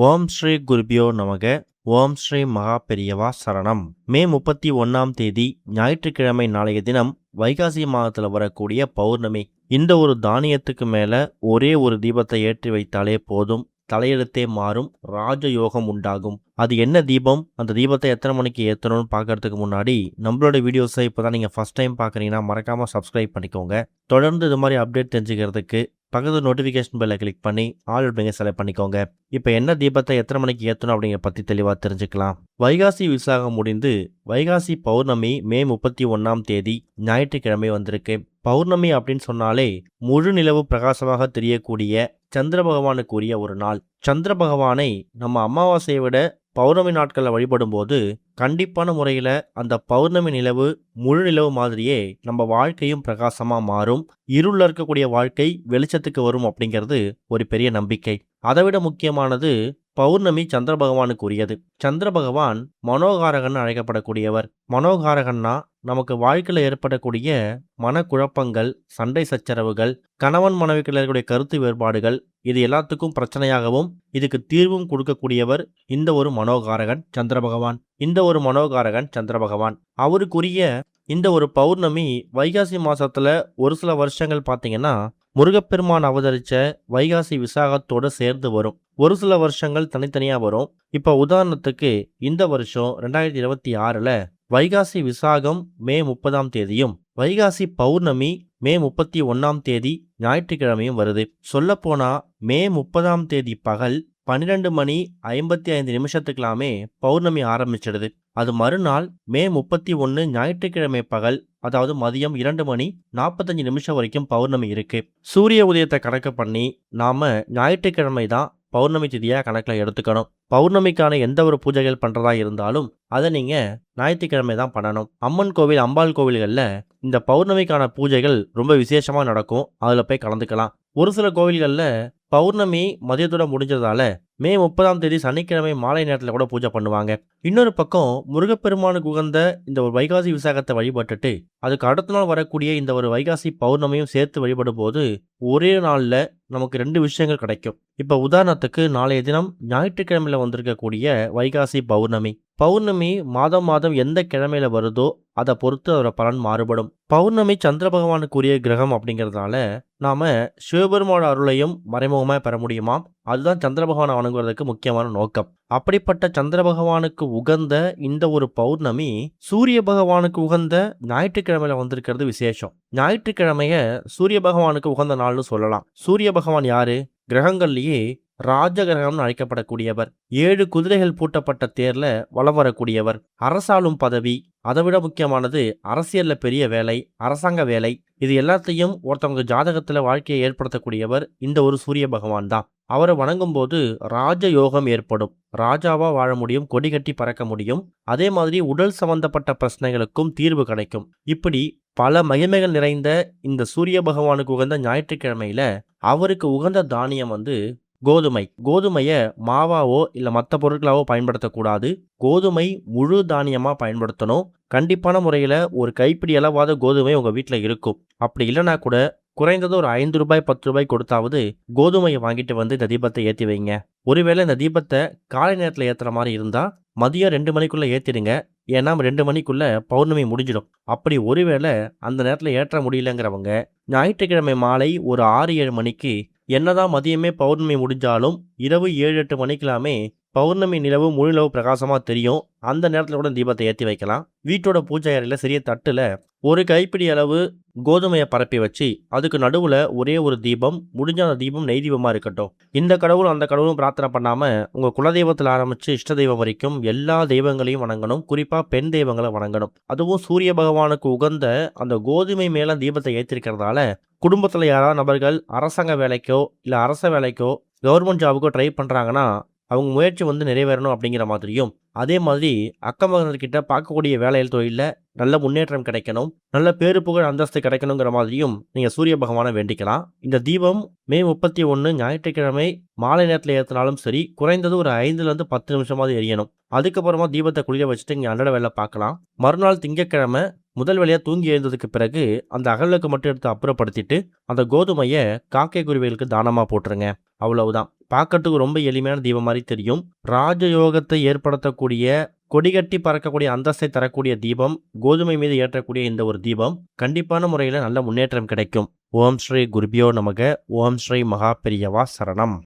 ஓம் ஸ்ரீ குருபியோ நமக. ஓம் ஸ்ரீ மகா பெரியவா சரணம். மே 31ஆம் தேதி ஞாயிற்றுக்கிழமை நாளைய தினம் வைகாசி மாதத்தில் வரக்கூடிய பௌர்ணமி. இந்த ஒரு தானியத்துக்கு மேல ஒரே ஒரு தீபத்தை ஏற்றி வைத்தாலே போதும், தலையெழுத்தே மாறும், ராஜயோகம் உண்டாகும். அது என்ன தீபம், அந்த தீபத்தை எத்தனை மணிக்கு ஏற்றணும்னு பார்க்கறதுக்கு முன்னாடி நம்மளோட வீடியோஸை இப்போ தான் நீங்கள் ஃபஸ்ட் டைம் பார்க்குறீங்கன்னா மறக்காமல் சப்ஸ்கிரைப் பண்ணிக்கோங்க. தொடர்ந்து இது மாதிரி அப்டேட் தெரிஞ்சுக்கிறதுக்கு பக்கத்து நோட்டிஃபிகேஷன் பெல்லை கிளிக் பண்ணி ஆல் அப்படிங்க செலக்ட் பண்ணிக்கோங்க. இப்போ என்ன தீபத்தை எத்தனை மணிக்கு ஏற்றணும் அப்படிங்கிற பற்றி தெளிவாக தெரிஞ்சுக்கலாம். வைகாசி விசாகம் முடிந்து வைகாசி பௌர்ணமி மே 31ஆம் தேதி ஞாயிற்றுக்கிழமை வந்திருக்கு. பௌர்ணமி அப்படின்னு சொன்னாலே முழு நிலவு பிரகாசமாக தெரியக்கூடிய சந்திர பகவானுக்குரிய ஒரு நாள். சந்திர பகவானை நம்ம அமாவாசையை விட பௌர்ணமி நாட்களில் வழிபடும் போது கண்டிப்பான முறையில் அந்த பௌர்ணமி நிலவு முழு நிலவு மாதிரியே நம்ம வாழ்க்கையும் பிரகாசமாக மாறும், இருளில் இருக்கக்கூடிய வாழ்க்கை வெளிச்சத்துக்கு வரும் அப்படிங்கிறது ஒரு பெரிய நம்பிக்கை. அதைவிட முக்கியமானது பௌர்ணமி சந்திர பகவானுக்கு உரியது. சந்திர பகவான் மனோகாரகன் அழைக்கப்படக்கூடியவர். மனோகாரகன்னா நமக்கு வாழ்க்கையில் ஏற்படக்கூடிய மனக்குழப்பங்கள், சண்டை சச்சரவுகள், கணவன் மனைவிக்குள்ள இருக்கக்கூடிய கருத்து வேறுபாடுகள், இது எல்லாத்துக்கும் பிரச்சனையாகவும் இதுக்கு தீர்வும் கொடுக்கக்கூடியவர் இந்த ஒரு மனோகாரகன் சந்திர பகவான். இந்த ஒரு மனோகாரகன் சந்திர பகவான் அவருக்குரிய இந்த ஒரு பௌர்ணமி வைகாசி மாசத்துல ஒரு சில வருஷங்கள் பார்த்தீங்கன்னா முருகப்பெருமான் அவதரிச்ச வைகாசி விசாகத்தோடு சேர்ந்து வரும். ஒரு சில வருஷங்கள் தனித்தனியாக வரும். இப்போ உதாரணத்துக்கு இந்த வருஷம் 2026 வைகாசி விசாகம் மே 30ஆம் தேதியும் வைகாசி பௌர்ணமி மே 31ஆம் தேதி ஞாயிற்றுக்கிழமையும் வருது. சொல்லப்போனா மே 30ஆம் தேதி பகல் 12:55 பௌர்ணமி ஆரம்பிச்சிடுது. அது மறுநாள் மே 31 ஞாயிற்றுக்கிழமை பகல், அதாவது மதியம் 2:45 வரைக்கும் பௌர்ணமி இருக்கு. சூரிய உதயத்தை கணக்கு பண்ணி நாம ஞாயிற்றுக்கிழமை தான் பௌர்ணமி திதியாக கணக்கில் எடுத்துக்கணும். பௌர்ணமிக்கான எந்த ஒரு பூஜைகள் பண்ணுறதா இருந்தாலும் அதை நீங்கள் ஞாயிற்றுக்கிழமை தான் பண்ணணும். அம்மன் கோவில், அம்பாள் கோவில்களில் இந்த பௌர்ணமிக்கான பூஜைகள் ரொம்ப விசேஷமாக நடக்கும். அதில் போய் கலந்துக்கலாம். ஒரு சில கோவில்களில் பௌர்ணமி மதியத்தோட முடிஞ்சதால மே 30ஆம் தேதி சனிக்கிழமை மாலை நேரத்தில் கூட பூஜை பண்ணுவாங்க. இன்னொரு பக்கம் முருகப்பெருமானுக்கு உகந்த இந்த ஒரு வைகாசி விசாகத்தை வழிபட்டுட்டு அதுக்கு அடுத்த நாள் வரக்கூடிய இந்த ஒரு வைகாசி பௌர்ணமியும் சேர்த்து வழிபடும் போது ஒரே நாளில் நமக்கு 2 விஷயங்கள் கிடைக்கும். இப்போ உதாரணத்துக்கு நாளைய தினம் ஞாயிற்றுக்கிழமையில் வந்திருக்கக்கூடிய வைகாசி பௌர்ணமி. பௌர்ணமி மாதம் எந்த கிழமையில வருதோ அதை பொறுத்து அதோட பலன் மாறுபடும். பௌர்ணமி சந்திர பகவானுக்குரிய கிரகம் அப்படிங்கிறதுனால நாம சிவபெருமானோட அருளையும் மறைமுகமாக பெற முடியுமா? அதுதான் சந்திர பகவானை வணங்குவதற்கு முக்கியமான நோக்கம். அப்படிப்பட்ட சந்திர பகவானுக்கு உகந்த இந்த ஒரு பௌர்ணமி சூரிய பகவானுக்கு உகந்த ஞாயிற்றுக்கிழமையில வந்திருக்கிறது விசேஷம். ஞாயிற்றுக்கிழமைய சூரிய பகவானுக்கு உகந்த நாள்னு சொல்லலாம். சூரிய பகவான் யாரு? கிரகங்கள்லயே ராஜகிரகம்னு அழைக்கப்படக்கூடியவர். 7 குதிரைகள் பூட்டப்பட்ட தேர்ல வலம் வரக்கூடியவர். அரசாளும் பதவி, அதை விட முக்கியமானது அரசியல்ல பெரிய வேலை, அரசாங்க வேலை, இது எல்லாத்தையும் ஒருத்தவங்க ஜாதகத்துல வாழ்க்கையை ஏற்படுத்தக்கூடியவர் இந்த ஒரு சூரிய பகவான் தான். அவரை வணங்கும் போது ராஜயோகம் ஏற்படும். ராஜாவா வாழ முடியும், கொடி கட்டி பறக்க முடியும். அதே மாதிரி உடல் சம்பந்தப்பட்ட பிரச்சனைகளுக்கும் தீர்வு கிடைக்கும். இப்படி பல மகிமைகள் நிறைந்த இந்த சூரிய பகவானுக்கு உகந்த ஞாயிற்றுக்கிழமையில அவருக்கு உகந்த தானியம் கோதுமை. கோதுமையை மாவாவோ இல்லை மற்ற பொருட்களாவோ பயன்படுத்தக்கூடாது. கோதுமை முழு தானியமாக பயன்படுத்தணும். கண்டிப்பான முறையில் ஒரு கைப்பிடி அளவாத கோதுமை உங்கள் வீட்டில் இருக்கும். அப்படி இல்லைனா கூட குறைந்தது ஒரு 5 ரூபாய் 10 ரூபாய் கொடுத்தாவது கோதுமையை வாங்கிட்டு இந்த தீபத்தை ஏற்றி வைங்க. ஒருவேளை இந்த தீபத்தை காலை நேரத்தில் ஏற்றுற மாதிரி இருந்தால் மதியம் 2 மணிக்குள்ளே ஏற்றிடுங்க. ஏன்னா 2 மணிக்குள்ளே பௌர்ணமி முடிஞ்சிடும். அப்படி ஒருவேளை அந்த நேரத்தில் ஏற்ற முடியலங்கிறவங்க ஞாயிற்றுக்கிழமை மாலை ஒரு 6-7 மணிக்கு, என்னதான் மதியமே பௌர்ணமி முடிஞ்சாலும் இரவு 7-8 மணிக்கெல்லாமே பௌர்ணமி நிலவு முழு நிலவு பிரகாசமாக தெரியும். அந்த நேரத்தில் கூட தீபத்தை ஏற்றி வைக்கலாம். வீட்டோட பூஜை அறையில் சிறிய தட்டில் ஒரு கைப்பிடி அளவு கோதுமையை பரப்பி வச்சு அதுக்கு நடுவில் ஒரே ஒரு தீபம், முடிஞ்ச அந்த தீபம் நெய் தீபமாக இருக்கட்டும். இந்த கடவுளும் அந்த கடவுளும் பிரார்த்தனை பண்ணாமல் உங்கள் குலதெய்வத்தில் ஆரம்பித்து இஷ்ட தெய்வம் வரைக்கும் எல்லா தெய்வங்களையும் வணங்கணும். குறிப்பாக பெண் தெய்வங்களை வணங்கணும். அதுவும் சூரிய பகவானுக்கு உகந்த அந்த கோதுமை மேலே தீபத்தை ஏற்றிருக்கிறதால குடும்பத்தில் யாராவது நபர்கள் அரசாங்க வேலைக்கோ இல்லை அரச வேலைக்கோ கவர்மெண்ட் ஜாபுக்கோ ட்ரை பண்ணுறாங்கன்னா அவங்க முயற்சி நிறைவேறணும் அப்படிங்கிற மாதிரியும், அதே மாதிரி அக்கம் பக்கத்திட்ட பார்க்கக்கூடிய வேலையில் தொழிலில் நல்ல முன்னேற்றம் கிடைக்கணும், நல்ல பேரு புகழ் அந்தஸ்து கிடைக்கணுங்கிற மாதிரியும் நீங்கள் சூரிய பகவானை வேண்டிக்கலாம். இந்த தீபம் மே 31 ஞாயிற்றுக்கிழமை மாலை நேரத்தில் ஏற்றினாலும் சரி, குறைந்தது ஒரு 5 10 நிமிஷமாவது எரியணும். அதுக்கப்புறமா தீபத்தை குளிர வச்சுட்டு இங்கே அன்றாட வேலை பார்க்கலாம். மறுநாள் திங்கட்கிழமை முதல் வேளையா தூங்கி எழுந்ததுக்கு பிறகு அந்த அகல் மட்டும் எடுத்து அப்புறப்படுத்திட்டு அந்த கோதுமையை காக்கை குருவிகளுக்கு தானமா போட்டுருங்க. அவ்வளவுதான். பார்க்கறதுக்கு ரொம்ப எளிமையான தீபம் மாதிரி தெரியும். ராஜயோகத்தை ஏற்படுத்தக்கூடிய, கொடிகட்டி பறக்கக்கூடிய அந்தஸ்தை தரக்கூடிய தீபம், கோதுமை மீது ஏற்றக்கூடிய இந்த ஒரு தீபம் கண்டிப்பான முறையில் நல்ல முன்னேற்றம் கிடைக்கும். ஓம் ஸ்ரீ குருபியோ நமக. ஓம் ஸ்ரீ மகா பெரியவா சரணம்.